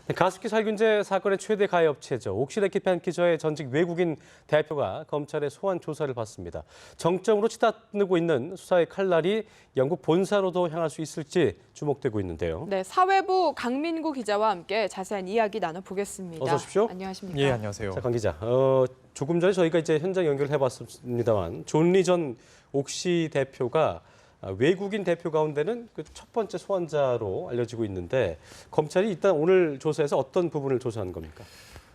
가습기 살균제 사건의 최대 가해업체죠. 옥시레킷 벤키저의 전직 외국인 대표가 검찰의 소환 조사를 받습니다. 정점으로 치닫고 있는 수사의 칼날이 영국 본사로도 향할 수 있을지 주목되고 있는데요. 네, 사회부 강민구 기자와 함께 자세한 이야기 나눠보겠습니다. 어서 오십시오. 안녕하십니까? 예, 안녕하세요. 자, 강 기자. 조금 전에 저희가 이제 현장 연결해봤습니다만 존 리 전 옥시 대표가 외국인 대표 가운데는 그 첫 번째 소환자로 알려지고 있는데 검찰이 일단 오늘 조사에서 어떤 부분을 조사한 겁니까?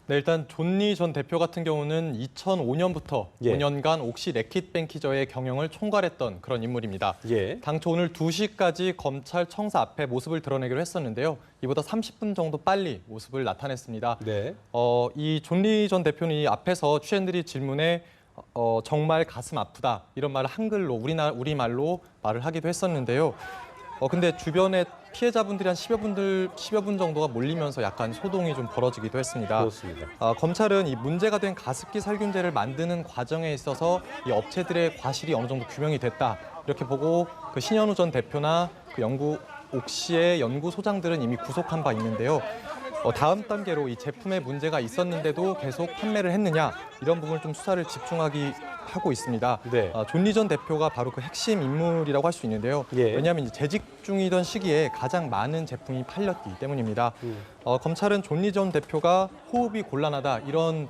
네, 일단 존 리 전 대표 같은 경우는 2005년부터 예. 5년간 옥시 레킷 뱅키저의 경영을 총괄했던 그런 인물입니다. 예. 당초 오늘 2시까지 검찰 청사 앞에 모습을 드러내기로 했었는데요. 이보다 30분 정도 빨리 모습을 나타냈습니다. 네. 이 존 리 전 대표는 이 앞에서 취재진들이 질문에 정말 가슴 아프다 이런 말을 한글로 우리말로 말을 하기도 했었는데요. 근데 주변에 피해자분들이 한 10여 분 정도가 몰리면서 약간 소동이 좀 벌어지기도 했습니다. 그렇습니다. 검찰은 이 문제가 된 가습기 살균제를 만드는 과정에 있어서 이 업체들의 과실이 어느 정도 규명이 됐다 이렇게 보고 그 신현우 전 대표나 그 영국 옥시의 연구소장들은 이미 구속한 바 있는데요. 다음 단계로 이 제품에 문제가 있었는데도 계속 판매를 했느냐 이런 부분을 좀 수사를 집중하기 하고 있습니다. 네. 존 리 전 대표가 바로 그 핵심 인물이라고 할 수 있는데요. 예. 왜냐하면 이제 재직 중이던 시기에 가장 많은 제품이 팔렸기 때문입니다. 검찰은 존 리 전 대표가 호흡이 곤란하다 이런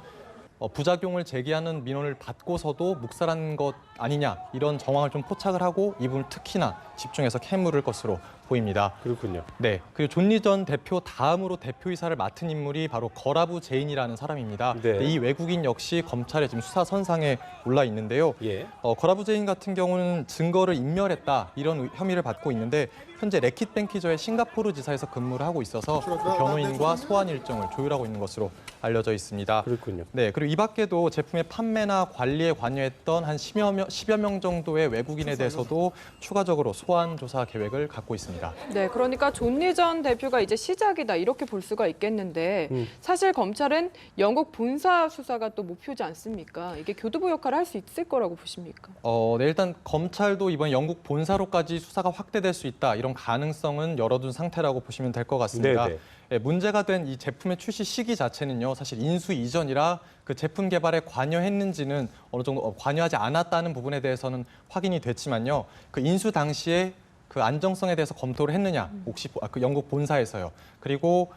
부작용을 제기하는 민원을 받고서도 묵살한 것 아니냐 이런 정황을 좀 포착을 하고 이 부분을 특히나 집중해서 캐물을 것으로 보입니다. 그렇군요. 네, 그리고 존 리 전 대표 다음으로 대표이사를 맡은 인물이 바로 거라부 제인이라는 사람입니다. 네. 이 외국인 역시 검찰의 지금 수사 선상에 올라 있는데요. 예. 거라부 제인 같은 경우는 증거를 인멸했다 이런 혐의를 받고 있는데 현재 레킷 뱅키저의 싱가포르 지사에서 근무를 하고 있어서 그 변호인과 소환 일정을 조율하고 있는 것으로 알려져 있습니다. 그렇군요. 네, 그리고 이 밖에도 제품의 판매나 관리에 관여했던 한 10여 명 정도의 외국인에 대해서도 추가적으로 소환 조사 계획을 갖고 있습니다. 네, 그러니까 존 리 전 대표가 이제 시작이다 이렇게 볼 수가 있겠는데 사실 검찰은 영국 본사 수사가 또 목표지 않습니까? 이게 교두보 역할을 할 수 있을 거라고 보십니까? 네, 일단 검찰도 이번 영국 본사로까지 수사가 확대될 수 있다 이런 가능성은 열어둔 상태라고 보시면 될 것 같습니다. 네네. 네, 문제가 된 이 제품의 출시 시기 자체는요, 사실 인수 이전이라 그 제품 개발에 관여했는지는 어느 정도 관여하지 않았다는 부분에 대해서는 확인이 됐지만요, 그 인수 당시에 그 안정성에 대해서 검토를 했느냐, 혹시 그 영국 본사에서요. 그리고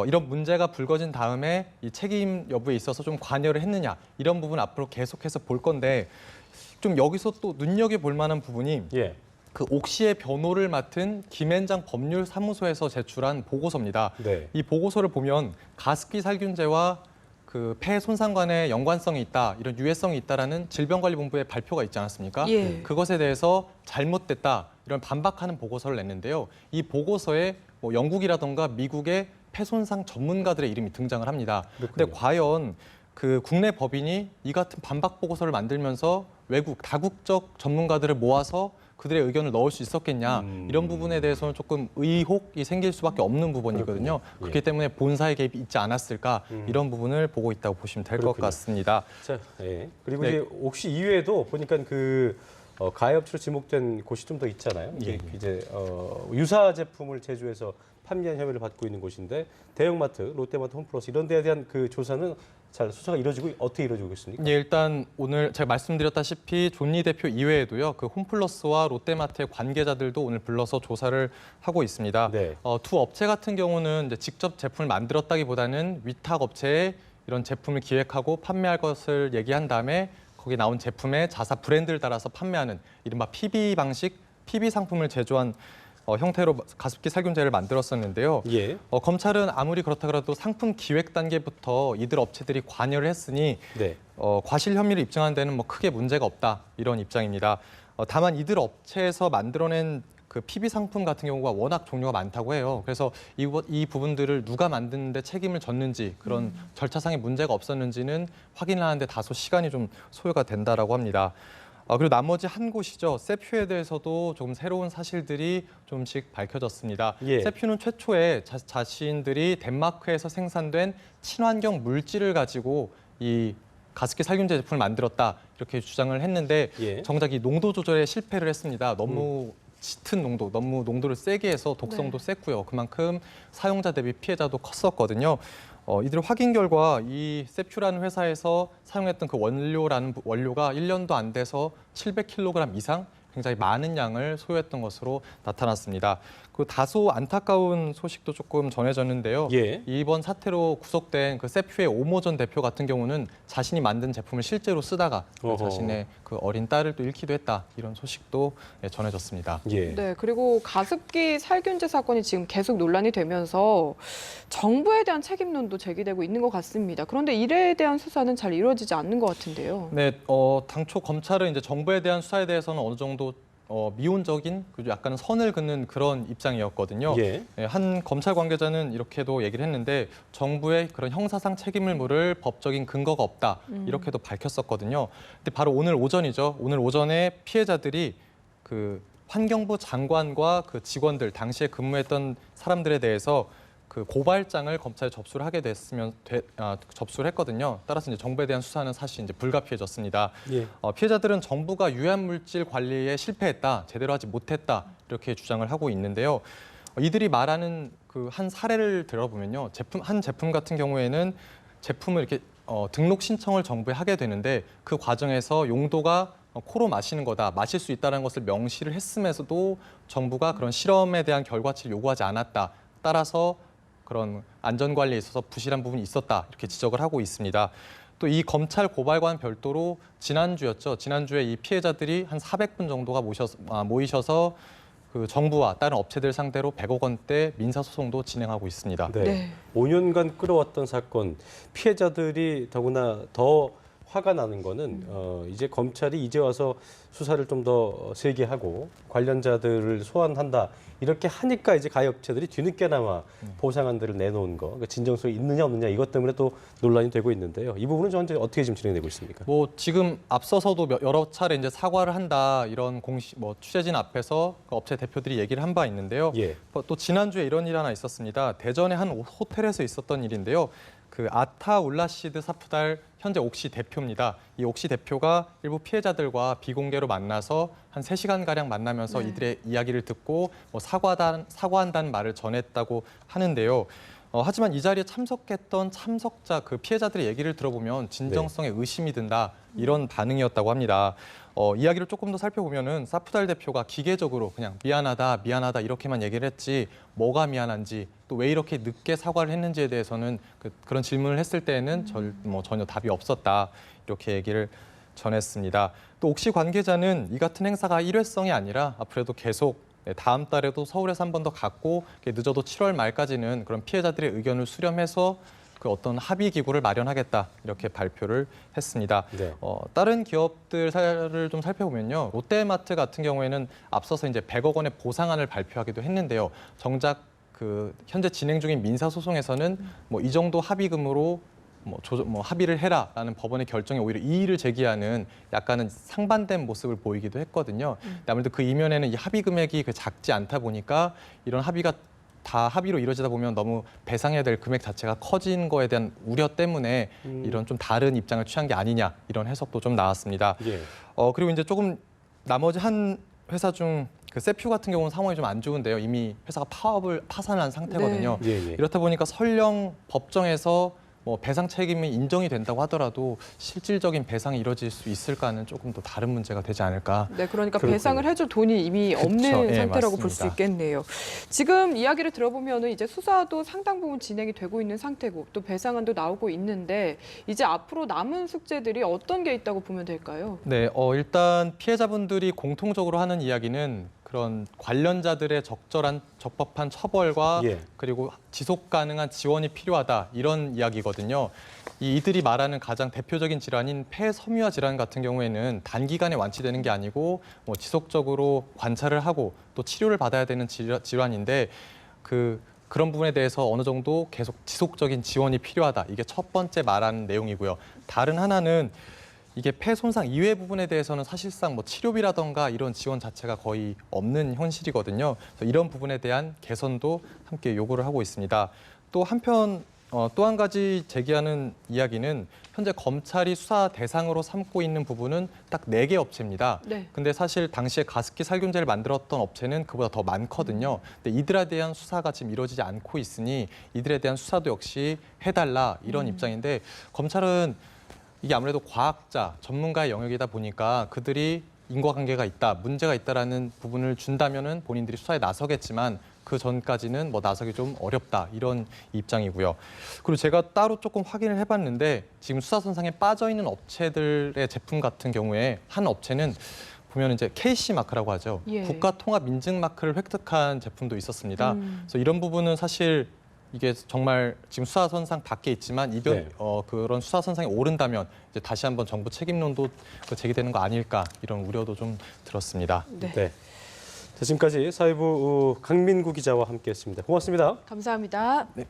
이런 문제가 불거진 다음에 이 책임 여부에 있어서 좀 관여를 했느냐 이런 부분 앞으로 계속해서 볼 건데 좀 여기서 또 눈여겨볼 만한 부분이 예. 그 옥시의 변호를 맡은 김앤장 법률사무소에서 제출한 보고서입니다. 네. 이 보고서를 보면 가습기 살균제와 그 폐 손상 간의 연관성이 있다, 이런 유해성이 있다라는 질병관리본부의 발표가 있지 않았습니까? 예. 그것에 대해서 잘못됐다 이런 반박하는 보고서를 냈는데요. 이 보고서에 뭐 영국이라던가 미국의 폐 손상 전문가들의 이름이 등장을 합니다. 그런데 과연 그 국내 법인이 이 같은 반박 보고서를 만들면서 외국 다국적 전문가들을 모아서 그들의 의견을 넣을 수 있었겠냐 이런 부분에 대해서는 조금 의혹이 생길 수밖에 없는 부분이거든요. 예. 그렇기 때문에 본사의 개입이 있지 않았을까 이런 부분을 보고 있다고 보시면 될 것 그렇군요. 같습니다. 자, 예. 그리고 네. 이제 옥시 이외에도 보니까 그 가해업체로 지목된 곳이 좀 더 있잖아요. 예. 이제 유사 제품을 제조해서 판매한 혐의를 받고 있는 곳인데 대형마트, 롯데마트, 홈플러스 이런 데에 대한 그 조사는 잘 수사가 이루어지고 어떻게 이루어지고 있습니까? 예, 일단 오늘 제가 말씀드렸다시피 존 리 대표 이외에도요, 그 홈플러스와 롯데마트의 관계자들도 오늘 불러서 조사를 하고 있습니다. 네. 두 업체 같은 경우는 이제 직접 제품을 만들었다기보다는 위탁 업체에 이런 제품을 기획하고 판매할 것을 얘기한 다음에 거기 나온 제품에 자사 브랜드를 달아서 판매하는 이른바 PB 방식, PB 상품을 제조한 형태로 가습기 살균제를 만들었었는데요. 예. 검찰은 아무리 그렇다 그래도 상품 기획 단계부터 이들 업체들이 관여를 했으니 네. 과실 혐의를 입증하는 데는 뭐 크게 문제가 없다 이런 입장입니다. 다만 이들 업체에서 만들어낸 그 PB 상품 같은 경우가 워낙 종류가 많다고 해요. 그래서 이 부분들을 누가 만드는데 책임을 졌는지 그런 절차상의 문제가 없었는지는 확인하는데 다소 시간이 좀 소요가 된다라고 합니다. 그리고 나머지 한 곳이죠. 세퓨에 대해서도 조금 새로운 사실들이 좀씩 밝혀졌습니다. 예. 세퓨는 최초에 자신들이 덴마크에서 생산된 친환경 물질을 가지고 이 가습기 살균제 제품을 만들었다 이렇게 주장을 했는데 예. 정작 이 농도 조절에 실패를 했습니다. 너무 짙은 농도, 너무 농도를 세게 해서 독성도 셌고요. 그만큼 사용자 대비 피해자도 컸었거든요. 이들 확인 결과 이 세퓨라는 회사에서 사용했던 그 원료가 1년도 안 돼서 700kg 이상 굉장히 많은 양을 소요했던 것으로 나타났습니다. 그 다소 안타까운 소식도 조금 전해졌는데요. 예. 이번 사태로 구속된 그 세퓨의 오모전 대표 같은 경우는 자신이 만든 제품을 실제로 쓰다가 어허. 자신의 그 어린 딸을 또 잃기도 했다. 이런 소식도 전해졌습니다. 예. 네, 그리고 가습기 살균제 사건이 지금 계속 논란이 되면서 정부에 대한 책임론도 제기되고 있는 것 같습니다. 그런데 이에 대한 수사는 잘 이루어지지 않는 것 같은데요. 네, 당초 검찰은 이제 정부에 대한 수사에 대해서는 어느 정도 미온적인 그리고 약간은 선을 긋는 그런 입장이었거든요. 예. 네, 한 검찰 관계자는 이렇게도 얘기를 했는데 정부의 그런 형사상 책임을 물을 법적인 근거가 없다 이렇게도 밝혔었거든요. 근데 바로 오늘 오전이죠. 오늘 오전에 피해자들이 그 환경부 장관과 그 직원들 당시에 근무했던 사람들에 대해서 그 고발장을 검찰에 접수를 하게 접수를 했거든요. 따라서 이제 정부에 대한 수사는 사실 이제 불가피해졌습니다. 예. 피해자들은 정부가 유해물질 관리에 실패했다, 제대로 하지 못했다 이렇게 주장을 하고 있는데요. 이들이 말하는 그 한 사례를 들어보면요, 한 제품 같은 경우에는 제품을 이렇게 등록 신청을 정부에 하게 되는데 그 과정에서 용도가 코로 마시는 거다, 마실 수 있다는 것을 명시를 했음에서도 정부가 그런 실험에 대한 결과치를 요구하지 않았다. 따라서 그런 안전관리에 있어서 부실한 부분이 있었다 이렇게 지적을 하고 있습니다. 또 이 검찰 고발과는 별도로 지난주였죠. 지난주에 이 피해자들이 한 400분 정도가 모이셔서 그 정부와 다른 업체들 상대로 100억 원대 민사소송도 진행하고 있습니다. 네. 네. 5년간 끌어왔던 사건, 피해자들이 더구나 더 화가 나는 거는 이제 검찰이 이제 와서 수사를 좀 더 세게 하고 관련자들을 소환한다 이렇게 하니까 이제 가해업체들이 뒤늦게나마 보상안들을 내놓은 거, 그러니까 진정성이 있느냐 없느냐 이것 때문에 또 논란이 되고 있는데요. 이 부분은 저한테 어떻게 지금 진행되고 있습니까? 뭐 지금 앞서서도 여러 차례 이제 사과를 한다 이런 공식 취재진 앞에서 그 업체 대표들이 얘기를 한 바 있는데요. 예. 또 지난주에 이런 일 하나 있었습니다. 대전의 한 호텔에서 있었던 일인데요. 그 아타 울라시드 사프달 현재 옥시 대표입니다. 이 옥시 대표가 일부 피해자들과 비공개로 만나서 한 3시간가량 만나면서 이들의 이야기를 듣고 사과한다는 말을 전했다고 하는데요. 하지만 이 자리에 참석했던 참석자 그 피해자들의 얘기를 들어보면 진정성에 의심이 든다 이런 반응이었다고 합니다. 이야기를 조금 더 살펴보면은 사프달 대표가 기계적으로 그냥 미안하다 이렇게만 얘기를 했지 뭐가 미안한지 또 왜 이렇게 늦게 사과를 했는지에 대해서는 그런 질문을 했을 때에는 전혀 답이 없었다 이렇게 얘기를 전했습니다. 또 옥시 관계자는 이 같은 행사가 일회성이 아니라 앞으로도 계속 다음 달에도 서울에서 한 번 더 갖고 늦어도 7월 말까지는 그런 피해자들의 의견을 수렴해서 그 어떤 합의 기구를 마련하겠다 이렇게 발표를 했습니다. 네. 다른 기업들 사례를 좀 살펴보면요, 롯데마트 같은 경우에는 앞서서 이제 100억 원의 보상안을 발표하기도 했는데요. 정작 그 현재 진행 중인 민사 소송에서는 이 정도 합의금으로 합의를 해라라는 법원의 결정에 오히려 이의를 제기하는 약간은 상반된 모습을 보이기도 했거든요. 아무래도 그 이면에는 이 합의 금액이 작지 않다 보니까 이런 합의가 다 합의로 이루어지다 보면 너무 배상해야 될 금액 자체가 커진 거에 대한 우려 때문에 이런 좀 다른 입장을 취한 게 아니냐 이런 해석도 좀 나왔습니다. 예. 그리고 이제 조금 나머지 한 회사 중 그 세퓨 같은 경우는 상황이 좀 안 좋은데요. 이미 회사가 파산한 상태거든요. 네. 예, 예. 이렇다 보니까 설령 법정에서 배상 책임이 인정이 된다고 하더라도 실질적인 배상이 이루어질 수 있을까는 조금 더 다른 문제가 되지 않을까. 네, 그러니까 그렇군요. 배상을 해줄 돈이 이미 없는 그쵸, 예, 상태라고 볼 수 맞습니다. 있겠네요. 지금 이야기를 들어보면은 이제 수사도 상당 부분 진행이 되고 있는 상태고 또 배상안도 나오고 있는데 이제 앞으로 남은 숙제들이 어떤 게 있다고 보면 될까요? 네, 일단 피해자분들이 공통적으로 하는 이야기는 그런 관련자들의 적법한 처벌과 예. 그리고 지속 가능한 지원이 필요하다 이런 이야기거든요. 이들이 말하는 가장 대표적인 질환인 폐섬유화 질환 같은 경우에는 단기간에 완치되는 게 아니고 지속적으로 관찰을 하고 또 치료를 받아야 되는 질환인데 그런 부분에 대해서 어느 정도 계속 지속적인 지원이 필요하다. 이게 첫 번째 말하는 내용이고요. 다른 하나는 이게 폐 손상 이외 부분에 대해서는 사실상 치료비라던가 이런 지원 자체가 거의 없는 현실이거든요. 그래서 이런 부분에 대한 개선도 함께 요구를 하고 있습니다. 또 한편 또 한 가지 제기하는 이야기는 현재 검찰이 수사 대상으로 삼고 있는 부분은 딱 4개 업체입니다. 네. 근데 사실 당시에 가습기 살균제를 만들었던 업체는 그보다 더 많거든요. 근데 이들에 대한 수사가 지금 이루어지지 않고 있으니 이들에 대한 수사도 역시 해달라 이런 입장인데 검찰은 이게 아무래도 과학자, 전문가의 영역이다 보니까 그들이 인과관계가 있다, 문제가 있다라는 부분을 준다면은 본인들이 수사에 나서겠지만 그 전까지는 뭐 나서기 좀 어렵다 이런 입장이고요. 그리고 제가 따로 조금 확인을 해봤는데 지금 수사선상에 빠져 있는 업체들의 제품 같은 경우에 한 업체는 보면 이제 KC 마크라고 하죠. 예. 국가통합인증 마크를 획득한 제품도 있었습니다. 그래서 이런 부분은 사실 이게 정말 지금 수사선상 밖에 있지만 네. 그런 수사선상에 오른다면 이제 다시 한번 정부 책임론도 제기되는 거 아닐까 이런 우려도 좀 들었습니다. 네. 네. 자, 지금까지 사회부 강민구 기자와 함께했습니다. 고맙습니다. 감사합니다. 네.